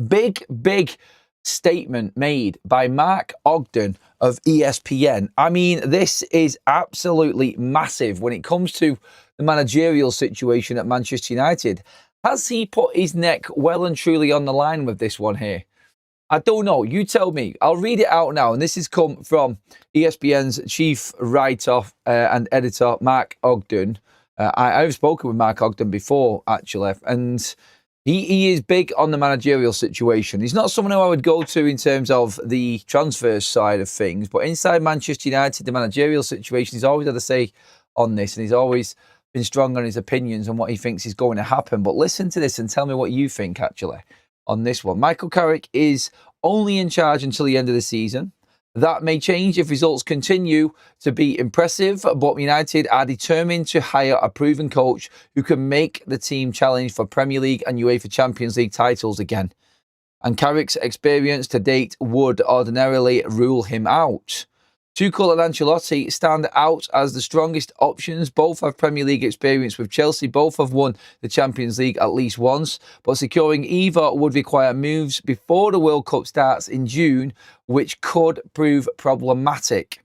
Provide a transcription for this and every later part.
Big statement made by Mark Ogden of ESPN. I mean, this is absolutely massive when it comes to the managerial situation at Manchester United. Has he put his neck well and truly on the line with this one here? I don't know. You tell me. I'll read it out now. And this has come from ESPN's chief writer and editor, Mark Ogden. I've spoken with Mark Ogden before, actually. And he is big on the managerial situation. He's not someone who I would go to in terms of the transfer side of things. But inside Manchester United, the managerial situation, he's always had a say on this. And he's always been strong on his opinions and what he thinks is going to happen. But listen to this and tell me what you think, actually, on this one. Michael Carrick is only in charge until the end of the season. That may change if results continue to be impressive, but United are determined to hire a proven coach who can make the team challenge for Premier League and UEFA Champions League titles again. And Carrick's experience to date would ordinarily rule him out. Tuchel and Ancelotti stand out as the strongest options. Both have Premier League experience with Chelsea. Both have won the Champions League at least once. But securing either would require moves before the World Cup starts in June, which could prove problematic.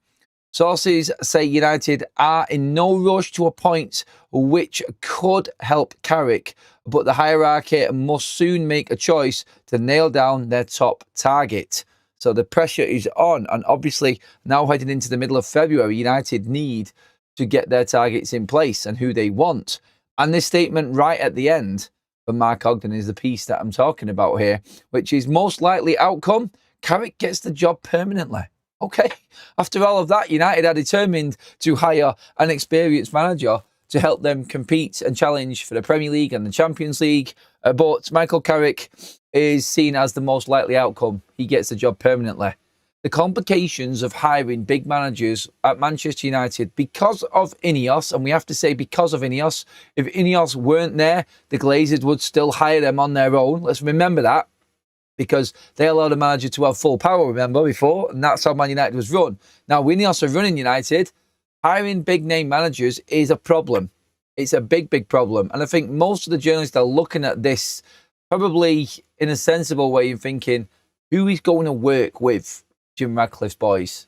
Sources say United are in no rush to appoint, which could help Carrick, but the hierarchy must soon make a choice to nail down their top target. So the pressure is on, and obviously now heading into the middle of February, United need to get their targets in place and who they want. And this statement right at the end from Mark Ogden is the piece that I'm talking about here, which is most likely outcome, Carrick gets the job permanently. Okay, after all of that, United are determined to hire an experienced manager to help them compete and challenge for the Premier League and the Champions League. But Michael Carrick is seen as the most likely outcome. He gets the job permanently. The complications of hiring big managers at Manchester United because of Ineos, and we have to say because of Ineos, if Ineos weren't there, the Glazers would still hire them on their own. Let's remember that, because they allowed a manager to have full power, remember, before, and that's how Man United was run. Now, Ineos are running United. Hiring big-name managers is a problem. It's a big problem. And I think most of the journalists are looking at this probably in a sensible way and thinking, who is going to work with Jim Radcliffe's boys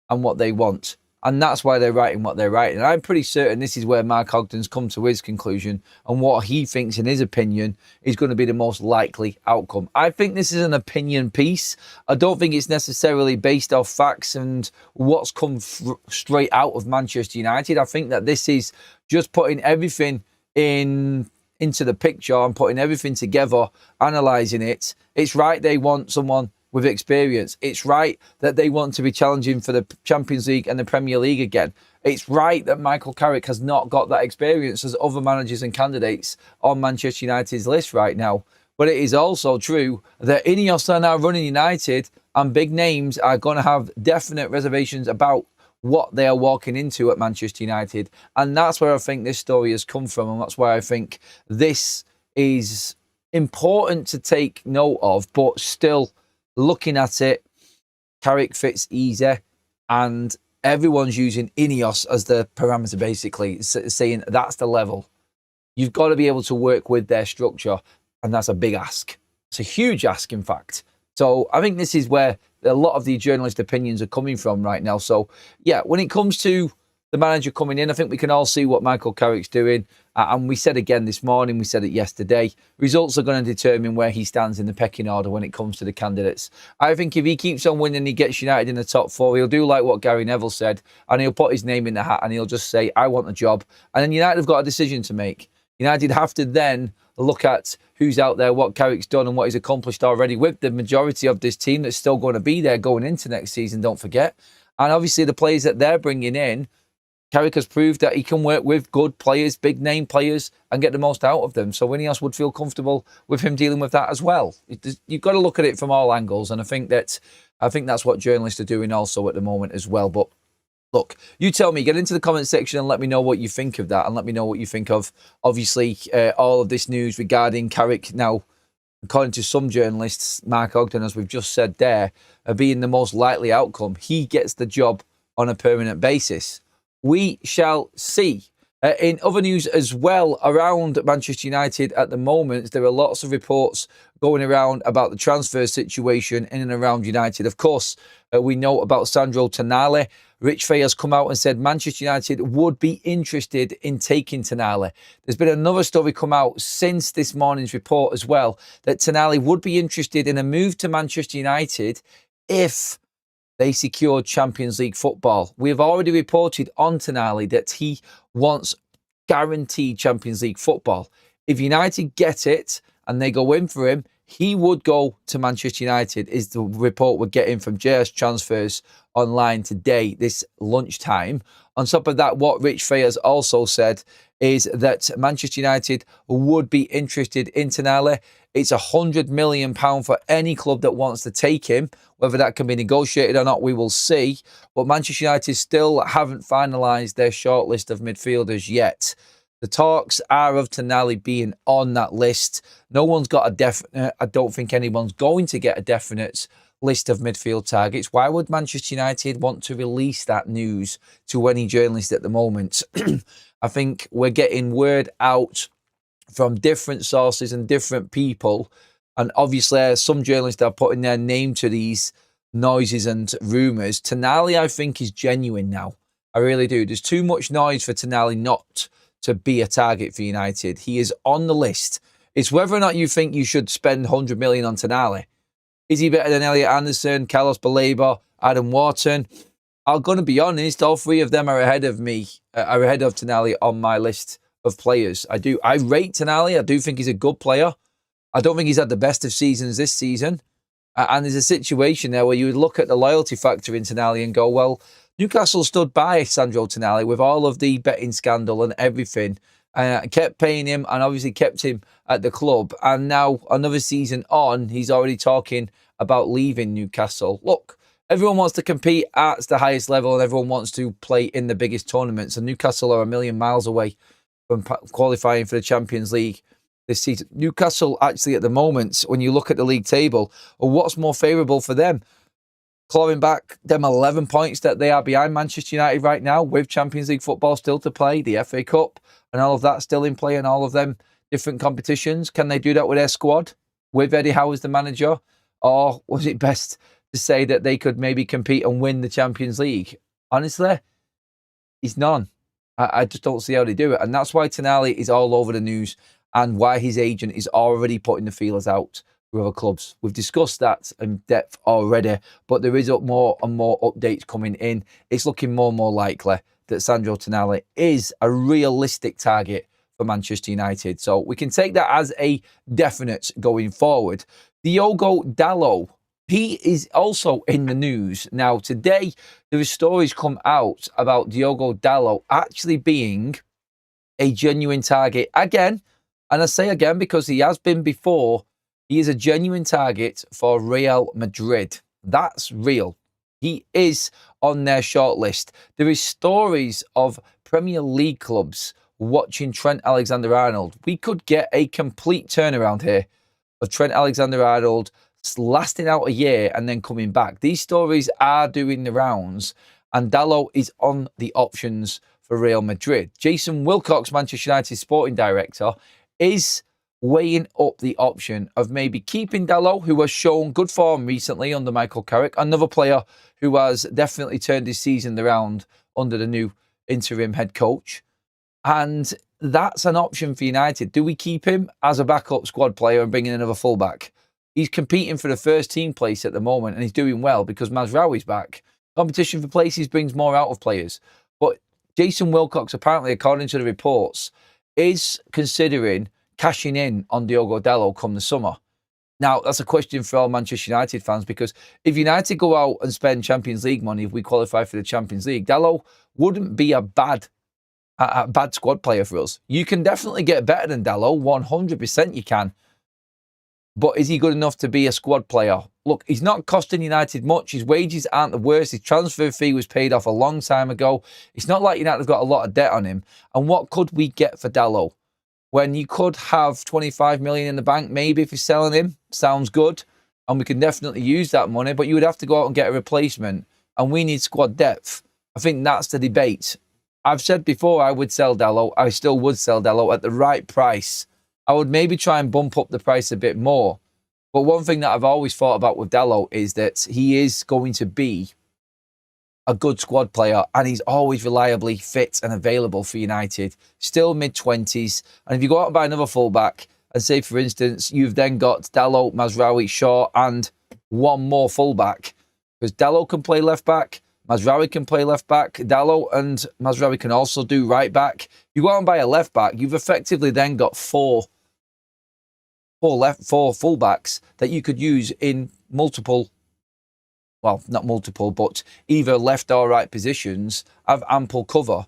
and what they want? And that's why they're writing what they're writing. And I'm pretty certain this is where Mark Ogden's come to his conclusion and what he thinks, in his opinion, is going to be the most likely outcome. I think this is an opinion piece. I don't think it's necessarily based off facts and what's come straight out of Manchester United. I think that this is just putting everything into the picture and putting everything together, analysing it. It's right they want someone with experience. It's right that they want to be challenging for the Champions League and the Premier League again. It's right that Michael Carrick has not got that experience as other managers and candidates on Manchester United's list right now. But it is also true that Ineos are now running United, and big names are going to have definite reservations about what they are walking into at Manchester United. And that's where I think this story has come from, and that's why I think this is important to take note of, but still, looking at it, Carrick fits easy, and everyone's using Ineos as the parameter, basically, saying that's the level. You've got to be able to work with their structure, and that's a big ask. It's a huge ask, in fact. So I think this is where a lot of the journalist opinions are coming from right now. So, yeah, when it comes to the manager coming in, I think we can all see what Michael Carrick's doing. And we said again this morning, we said it yesterday, results are going to determine where he stands in the pecking order when it comes to the candidates. I think if he keeps on winning, he gets United in the top four, he'll do like what Gary Neville said, and he'll put his name in the hat and he'll just say, I want the job. And then United have got a decision to make. United have to then look at who's out there, what Carrick's done and what he's accomplished already with the majority of this team that's still going to be there going into next season, don't forget. And obviously the players that they're bringing in, Carrick has proved that he can work with good players, big name players, and get the most out of them. So Ineos would feel comfortable with him dealing with that as well. You've got to look at it from all angles, and I think that's what journalists are doing also at the moment as well. But look, you tell me, get into the comment section and let me know what you think of that, and let me know what you think of, obviously, all of this news regarding Carrick now, according to some journalists, Mark Ogden, as we've just said there, being the most likely outcome. He gets the job on a permanent basis. We shall see. In other news as well, around Manchester United at the moment, there are lots of reports going around about the transfer situation in and around United. Of course, we know about Sandro Tonali. Rich Fay has come out and said Manchester United would be interested in taking Tonali. There's been another story come out since this morning's report as well, that Tonali would be interested in a move to Manchester United if they secured Champions League football. We have already reported on Tonali that he wants guaranteed Champions League football. If United get it and they go in for him, he would go to Manchester United, is the report we're getting from JS Transfers online today, this lunchtime. On top of that, what Rich Fay has also said is that Manchester United would be interested in Tonali. It's £100 million for any club that wants to take him. Whether that can be negotiated or not, we will see. But Manchester United still haven't finalised their shortlist of midfielders yet. The talks are of Tonali being on that list. No one's got a definite, I don't think anyone's going to get a definite list of midfield targets. Why would Manchester United want to release that news to any journalist at the moment? I think we're getting word out from different sources and different people. And obviously, some journalists are putting their name to these noises and rumours. Tonali, I think, is genuine now. I really do. There's too much noise for Tonali not to be a target for United. He is on the list. It's whether or not you think you should spend £100 million on Tonali. Is he better than Elliot Anderson, Carlos Baleba, Adam Wharton? I'm going to be honest, all three of them are ahead of me, are ahead of Tonali on my list of players. I rate Tonali. I do think he's a good player. I don't think he's had the best of seasons this season. And there's a situation there where you would look at the loyalty factor in Tonali and go, well, Newcastle stood by Sandro Tonali with all of the betting scandal and everything, kept paying him and obviously kept him at the club. And now another season on, he's already talking about leaving Newcastle. Look, everyone wants to compete at the highest level and everyone wants to play in the biggest tournaments. And Newcastle are a million miles away from qualifying for the Champions League this season. Newcastle, actually, at the moment, when you look at the league table, what's more favourable for them? Clawing back them 11 points that they are behind Manchester United right now, with Champions League football still to play, the FA Cup and all of that still in play, and all of them different competitions. Can they do that with their squad, with Eddie Howe as the manager? Or was it best to say that they could maybe compete and win the Champions League? Honestly, it's none. I just don't see how they do it. And that's why Tonali is all over the news and why his agent is already putting the feelers out for other clubs. We've discussed that in depth already, but there is more and more updates coming in. It's looking more and more likely that Sandro Tonali is a realistic target for Manchester United. So we can take that as a definite going forward. Diogo Dalot, he is also in the news. Now, today, there are stories come out about Diogo Dalot actually being a genuine target again. And I say again because he has been before. He is a genuine target for Real Madrid. That's real. He is on their shortlist. There is stories of Premier League clubs watching Trent Alexander-Arnold. We could get a complete turnaround here of Trent Alexander-Arnold lasting out a year and then coming back. These stories are doing the rounds, and Dalot is on the options for Real Madrid. Jason Wilcox, Manchester United sporting director, is weighing up the option of maybe keeping Dalot, who has shown good form recently under Michael Carrick, another player who has definitely turned his season around under the new interim head coach. And that's an option for United. Do we keep him as a backup squad player and bring in another fullback? He's competing for the first team place at the moment and he's doing well because Mazraoui's back. Competition for places brings more out of players. But Jason Wilcox, apparently, according to the reports, is considering cashing in on Diogo Dalot come the summer. Now, that's a question for all Manchester United fans, because if United go out and spend Champions League money, if we qualify for the Champions League, Dalot wouldn't be a bad squad player for us. You can definitely get better than Dalot, 100% you can. But is he good enough to be a squad player? Look, he's not costing United much. His wages aren't the worst. His transfer fee was paid off a long time ago. It's not like United have got a lot of debt on him. And what could we get for Dalot? When you could have 25 million in the bank, maybe, if you're selling him, sounds good. And we can definitely use that money, but you would have to go out and get a replacement. And we need squad depth. I think that's the debate. I've said before I would sell Dalot. I still would sell Dalot at the right price. I would maybe try and bump up the price a bit more. But one thing that I've always thought about with Dalot is that he is going to be a good squad player, and he's always reliably fit and available for United. Still mid-20s. And if you go out and buy another fullback, and say, for instance, you've then got Dalot, Mazraoui, Shaw, and one more fullback, because Dalot can play left-back, Mazraoui can play left-back, Dalot and Mazraoui can also do right-back. You go out and buy a left-back, you've effectively then got four fullbacks that you could use in multiple, well, not multiple, but either left or right positions, have ample cover.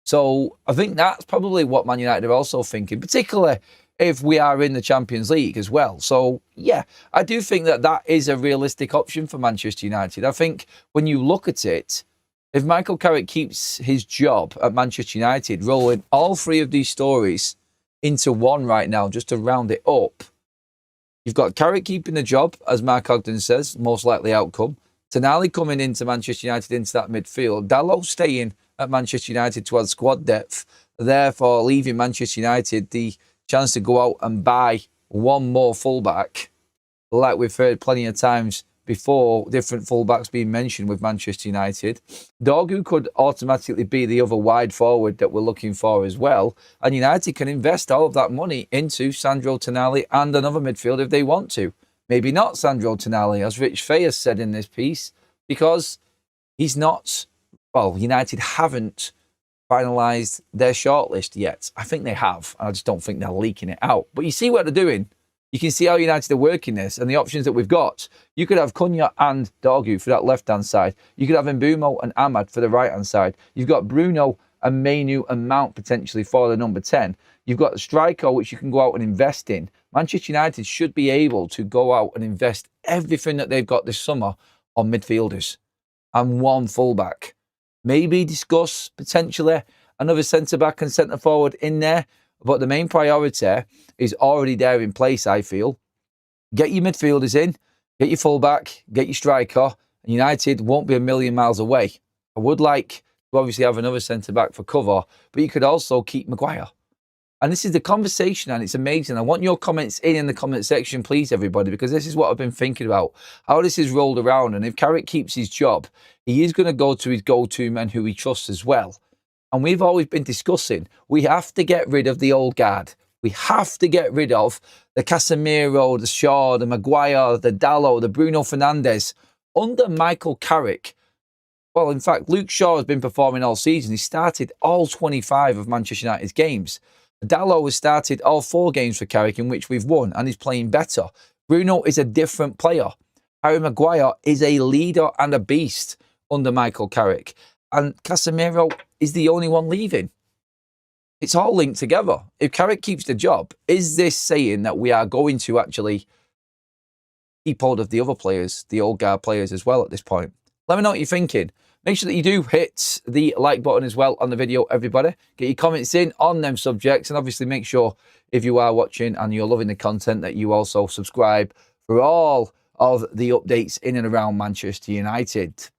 So I think that's probably what Man United are also thinking, particularly if we are in the Champions League as well. So, yeah, I do think that that is a realistic option for Manchester United. I think when you look at it, if Michael Carrick keeps his job at Manchester United, rolling all three of these stories into one right now, just to round it up, you've got Carrick keeping the job, as Mark Ogden says, most likely outcome. Tonali coming into Manchester United into that midfield. Dalot staying at Manchester United to add squad depth, therefore leaving Manchester United the chance to go out and buy one more fullback, like we've heard plenty of times before, different fullbacks being mentioned with Manchester United. Dorgu could automatically be the other wide forward that we're looking for as well, and United can invest all of that money into Sandro Tonali and another midfield if they want to. Maybe not Sandro Tonali, as Rich Fay has said in this piece, because he's not, well, United haven't finalised their shortlist yet. I think they have, and I just don't think they're leaking it out. But you see what they're doing. You can see how United are working this and the options that we've got. You could have Cunha and Dorgu for that left-hand side. You could have Mbeumo and Ahmad for the right-hand side. You've got Bruno and Mainu and Mount potentially for the number 10. You've got the striker, which you can go out and invest in. Manchester United should be able to go out and invest everything that they've got this summer on midfielders and one fullback. Maybe discuss potentially another centre-back and centre-forward in there. But the main priority is already there in place, I feel. Get your midfielders in, get your fullback, get your striker, and United won't be a million miles away. I would like to obviously have another centre-back for cover, but you could also keep Maguire. And this is the conversation, and it's amazing. I want your comments in the comment section, please, everybody, because this is what I've been thinking about, how this is rolled around. And if Carrick keeps his job, he is going to go to his go-to men who he trusts as well. And we've always been discussing, we have to get rid of the old guard. We have to get rid of the Casemiro, the Shaw, the Maguire, the Dalot, the Bruno Fernandes. Under Michael Carrick, well, in fact, Luke Shaw has been performing all season. He started all 25 of Manchester United's games. Dalot has started all 4 games for Carrick in which we've won, and he's playing better. Bruno is a different player. Harry Maguire is a leader and a beast under Michael Carrick. And Casemiro is the only one leaving. It's all linked together. If Carrick keeps the job, is this saying that we are going to actually keep hold of the other players, the old guard players as well at this point? Let me know what you're thinking. Make sure that you do hit the like button as well on the video, everybody. Get your comments in on them subjects. And obviously make sure if you are watching and you're loving the content that you also subscribe for all of the updates in and around Manchester United.